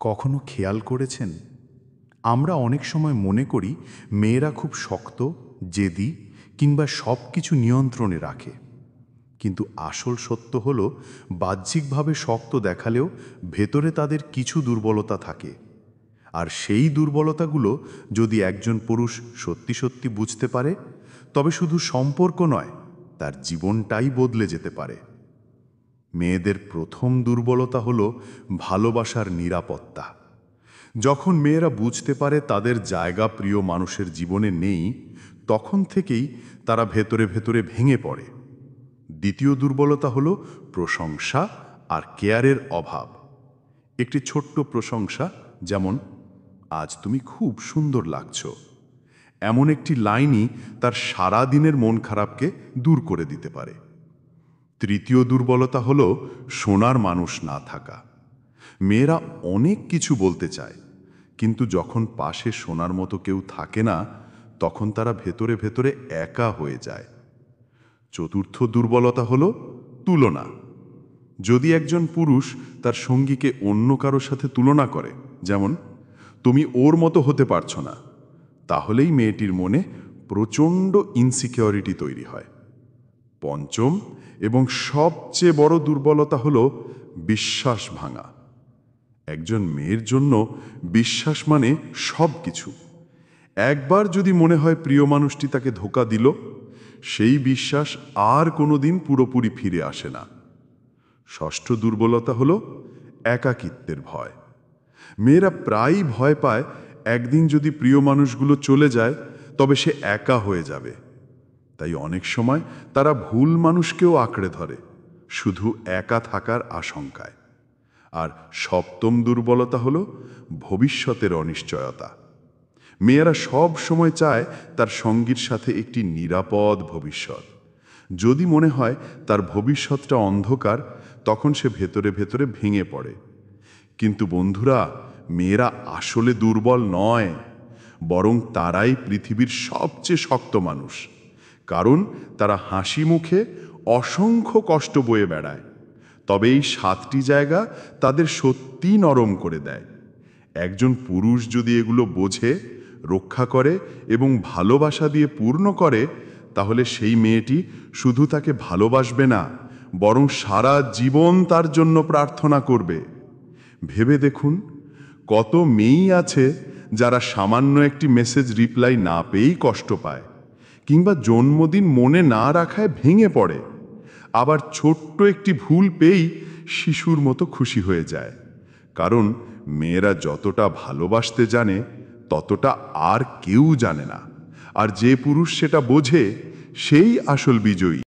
কখনো খেয়াল করেছেন, আমরা অনেক সময় মনে করি মেয়েরা খুব শক্ত, জেদি কিংবা সব কিছু নিয়ন্ত্রণে রাখে। কিন্তু আসল সত্য হলো, বাহ্যিকভাবে শক্ত দেখালেও ভেতরে তাদের কিছু দুর্বলতা থাকে। আর সেই দুর্বলতাগুলো যদি একজন পুরুষ সত্যি সত্যি বুঝতে পারে, তবে শুধু সম্পর্ক নয়, তার জীবনটাই বদলে যেতে পারে। মেয়েদের প্রথম দুর্বলতা হলো ভালোবাসার নিরাপত্তা। যখন মেয়েরা বুঝতে পারে তাদের জায়গা প্রিয় মানুষের জীবনে নেই, তখন থেকেই তারা ভেতরে ভেতরে ভেঙে পড়ে। দ্বিতীয় দুর্বলতা হলো প্রশংসা আর কেয়ারের অভাব। একটি ছোট্ট প্রশংসা, যেমন আজ তুমি খুব সুন্দর লাগছো, এমন একটি লাইনই তার সারা দিনের মন খারাপকে দূর করে দিতে পারে। তৃতীয় দুর্বলতা হলো শোনার মানুষ না থাকা। মেয়েরা অনেক কিছু বলতে চায়, কিন্তু যখন পাশে শোনার মতো কেউ থাকে না, তখন তারা ভেতরে ভেতরে একা হয়ে যায়। চতুর্থ দুর্বলতা হলো তুলনা। যদি একজন পুরুষ তার সঙ্গীকে অন্য কারোর সাথে তুলনা করে, যেমন তুমি ওর মতো হতে পারছো না, তাহলেই মেয়েটির মনে প্রচণ্ড ইনসিকিউরিটি তৈরি হয়। পঞ্চম এবং সবচেয়ে বড় দুর্বলতা হলো বিশ্বাস ভাঙা। একজন মেয়ের জন্য বিশ্বাস মানে সব কিছু। একবার যদি মনে হয় প্রিয় মানুষটি তাকে ধোঁকা দিল, সেই বিশ্বাস আর কোনোদিন পুরোপুরি ফিরে আসে না। ষষ্ঠ দুর্বলতা হলো একাকিত্বের ভয়। মেয়েরা প্রায়ই ভয় পায়, একদিন যদি প্রিয় মানুষগুলো চলে যায়, তবে সে একা হয়ে যাবে। তাই অনেক সময় তারা ভুল মানুষকেও আঁকড়ে ধরে, শুধু একা থাকার আশঙ্কায়। আর সপ্তম দুর্বলতা হলো ভবিষ্যতের অনিশ্চয়তা। মেয়েরা সব সময় চায় তার সঙ্গীর সাথে একটি নিরাপদ ভবিষ্যৎ। যদি মনে হয় তার ভবিষ্যৎটা অন্ধকার, তখন সে ভেতরে ভেতরে ভেঙে পড়ে। কিন্তু বন্ধুরা, মেয়েরা আসলে দুর্বল নয়, বরং তারাই পৃথিবীর সবচেয়ে শক্ত মানুষ। কারণ তারা হাসি মুখে অসংখ্য কষ্ট বয়ে বেড়ায়, তবে এই 7টি জায়গা তাদের সত্যি নরম করে দেয়। একজন পুরুষ যদি এগুলো বোঝে, রক্ষা করে এবং ভালোবাসা দিয়ে পূর্ণ করে, তাহলে সেই মেয়েটি শুধু তাকে ভালোবাসবে না, বরং সারা জীবন তার জন্য প্রার্থনা করবে। ভেবে দেখুন, কত মেয়েই আছে যারা সামান্য একটি মেসেজ রিপ্লাই না পেয়েই কষ্ট পায়, কিংবা জন্মদিন মনে না রাখায় ভেঙে পড়ে, আবার ছোট্ট একটি ভুল পেয়েই শিশুর মতো খুশি হয়ে যায়। কারণ মেয়েরা যতটা ভালোবাসতে জানে, ততটা আর কেউ জানে না। আর যে পুরুষ সেটা বোঝে, সেই আসল বিজয়ী।